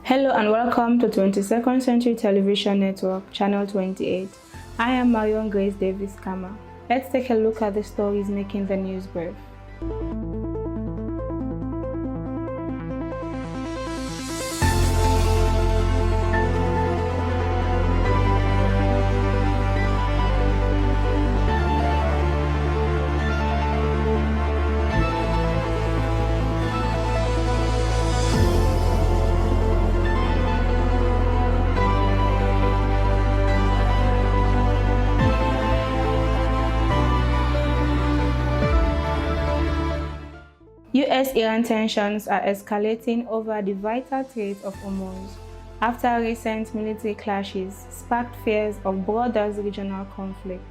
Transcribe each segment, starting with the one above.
Hello and welcome to 22nd Century Television Network, Channel 28. I am Marion Davies. Let's take a look at the stories making the news brief. US-Iran tensions are escalating over the vital Strait of Hormuz after recent military clashes sparked fears of broader regional conflict.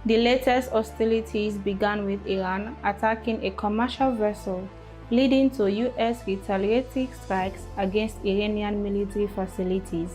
The latest hostilities began with Iran attacking a commercial vessel, leading to US retaliatory strikes against Iranian military facilities.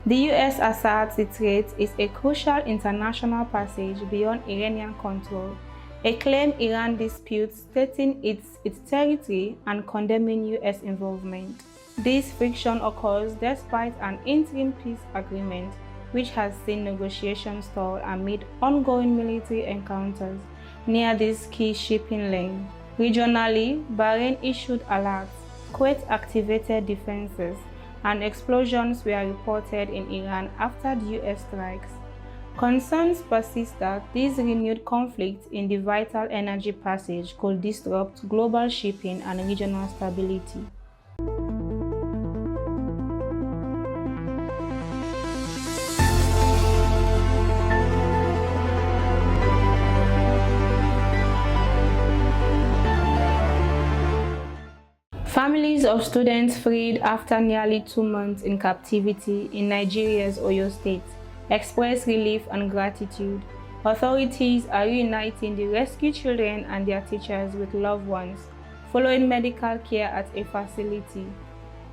The US asserts the strait is a crucial international passage beyond Iranian control, a claim Iran disputes, stating its territory and condemning US involvement. This friction occurs despite an interim peace agreement, which has seen negotiations stall amid ongoing military encounters near this key shipping lane. Regionally, Bahrain issued alerts, Kuwait activated defenses, and explosions were reported in Iran after the US strikes. Concerns persist that this renewed conflict in the vital energy passage could disrupt global shipping and regional stability. Families of students freed after nearly 2 months in captivity in Nigeria's Oyo State express relief and gratitude. Authorities are reuniting the rescued children and their teachers with loved ones following medical care at a facility.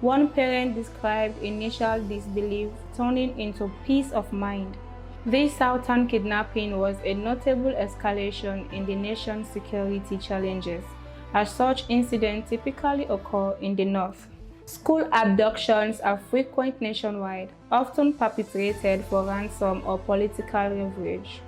One parent described initial disbelief turning into peace of mind. This southern kidnapping was a notable escalation in the nation's security challenges, as such incidents typically occur in the north. School abductions are frequent nationwide, often perpetrated for ransom or political leverage.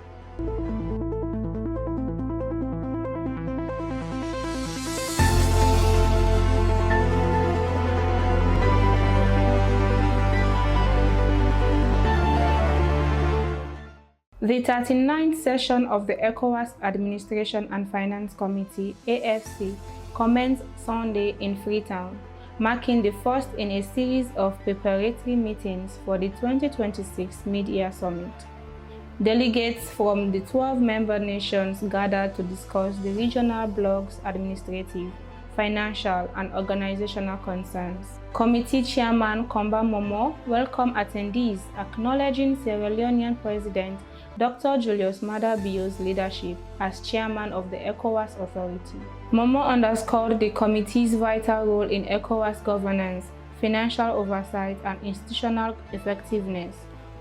The 39th session of the ECOWAS Administration and Finance Committee (AFC) commenced Sunday in Freetown, marking the first in a series of preparatory meetings for the 2026 Mid-Year Summit. Delegates from the 12 member nations gathered to discuss the regional bloc's administrative, financial, and organizational concerns. Committee Chairman Komba Momo welcomed attendees, acknowledging Sierra Leonean President Dr. Julius Maada Bio's leadership as chairman of the ECOWAS Authority. Momo underscored the committee's vital role in ECOWAS governance, financial oversight, and institutional effectiveness,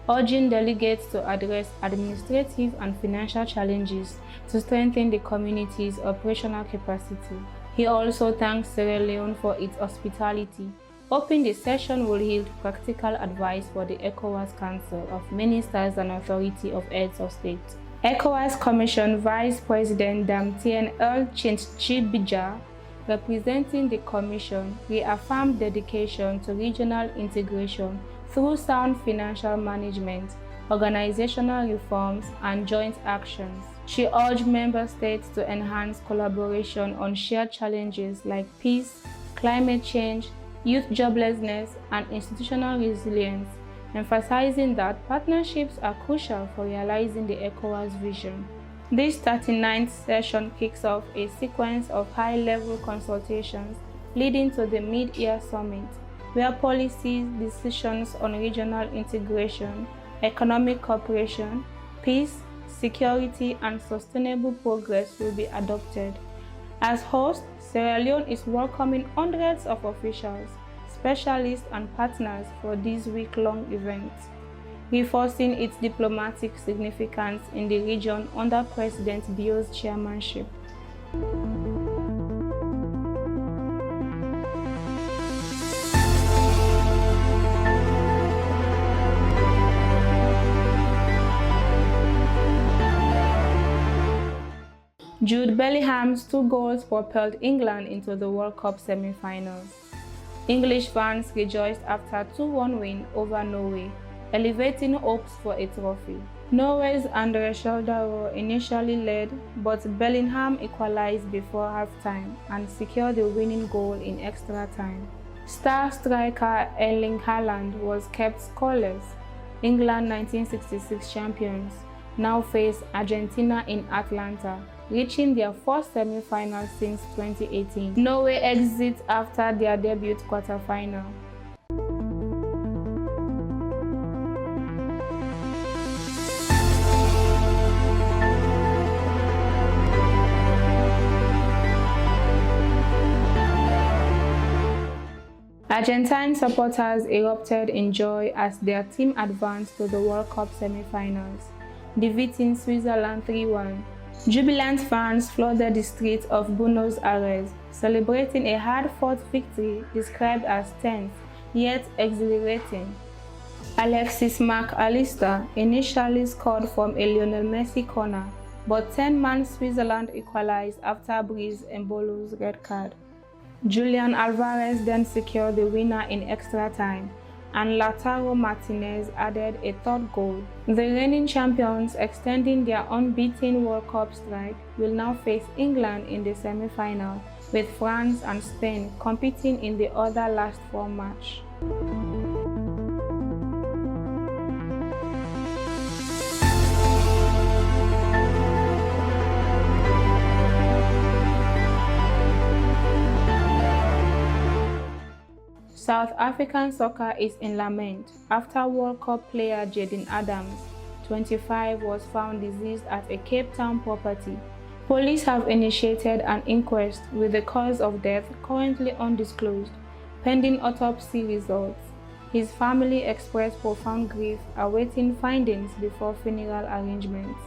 urging delegates to address administrative and financial challenges to strengthen the community's operational capacity. He also thanked Sierra Leone for its hospitality, hoping the session will yield practical advice for the ECOWAS Council of Ministers and Authority of Heads of State. ECOWAS Commission Vice President Damtien Earl Chintchibija, representing the Commission, reaffirmed dedication to regional integration through sound financial management, organizational reforms, and joint actions. She urged member states to enhance collaboration on shared challenges like peace, climate change, youth joblessness, and institutional resilience, emphasizing that partnerships are crucial for realizing the ECOWAS vision. This 39th session kicks off a sequence of high-level consultations leading to the Mid-Year Summit, where policies, decisions on regional integration, economic cooperation, peace, security, and sustainable progress will be adopted. As host, Sierra Leone is welcoming hundreds of officials, specialists, and partners for this week-long event, reinforcing its diplomatic significance in the region under President Bio's chairmanship. Jude Bellingham's 2 goals propelled England into the World Cup semi-finals. English fans rejoiced after a 2-1 win over Norway, elevating hopes for a trophy. Norway's Andre Schjelderup initially led, but Bellingham equalized before halftime and secured the winning goal in extra time. Star striker Erling Haaland was kept scoreless. England 1966 champions now face Argentina in Atlanta, reaching their first semi-final since 2018. Norway exits after their debut quarter-final. Argentine supporters erupted in joy as their team advanced to the World Cup semi-finals, defeating Switzerland 3-1. Jubilant fans flooded the streets of Buenos Aires, celebrating a hard-fought victory described as tense yet exhilarating. Alexis Mac Allister initially scored from a Lionel Messi corner, but 10-man Switzerland equalized after Brice Embolo's red card. Julian Alvarez then secured the winner in extra time, and Lautaro Martinez added a third goal. The reigning champions, extending their unbeaten World Cup streak, will now face England in the semi-final, with France and Spain competing in the other last 4 match. South African soccer is in lament after World Cup player Jaden Adams, 25, was found deceased at a Cape Town property. Police have initiated an inquest with the cause of death currently undisclosed, pending autopsy results. His family expressed profound grief awaiting findings before funeral arrangements.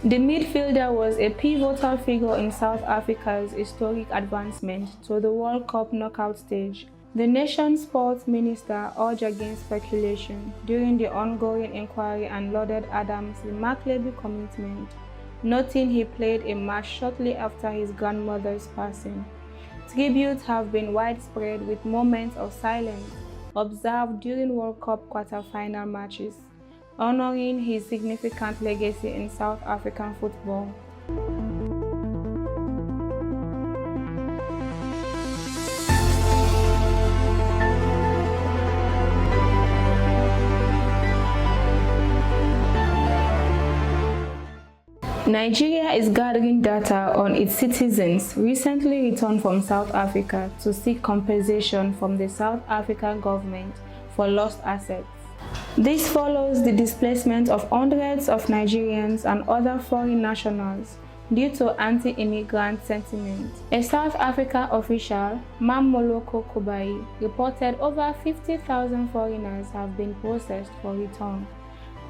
The midfielder was a pivotal figure in South Africa's historic advancement to the World Cup knockout stage. The nation's sports minister urged against speculation during the ongoing inquiry and lauded Adams' remarkable commitment, noting he played a match shortly after his grandmother's passing. Tributes have been widespread, with moments of silence observed during World Cup quarter-final matches, honoring his significant legacy in South African football. Nigeria is gathering data on its citizens recently returned from South Africa to seek compensation from the South African government for lost assets. This follows the displacement of hundreds of Nigerians and other foreign nationals due to anti-immigrant sentiment. A South Africa official, Mamoloko Kubai, reported over 50,000 foreigners have been processed for return.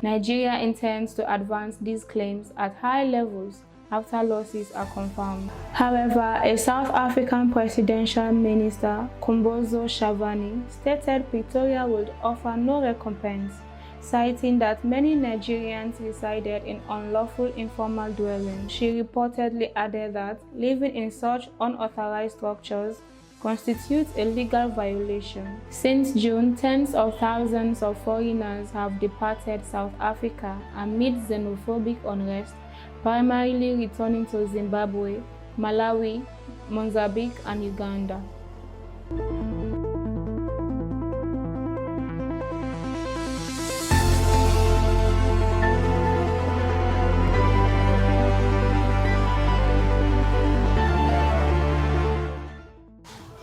Nigeria intends to advance these claims at high levels after losses are confirmed. However, a South African presidential minister, Kumbozo Shavani, stated Pretoria would offer no recompense, citing that many Nigerians resided in unlawful informal dwellings. She reportedly added that living in such unauthorized structures constitutes a legal violation. Since June, tens of thousands of foreigners have departed South Africa amid xenophobic unrest, primarily returning to Zimbabwe, Malawi, Mozambique, and Uganda.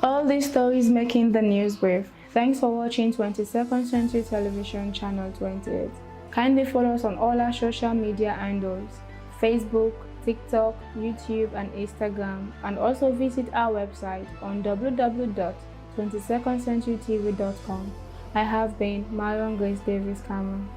All these stories making the news brief. Thanks for watching 22nd Century Television Channel 28. Kindly follow us on all our social media handles: Facebook, TikTok, YouTube, and Instagram, and also visit our website on www.22ndcenturytv.com. I have been Marion Davies Cameron.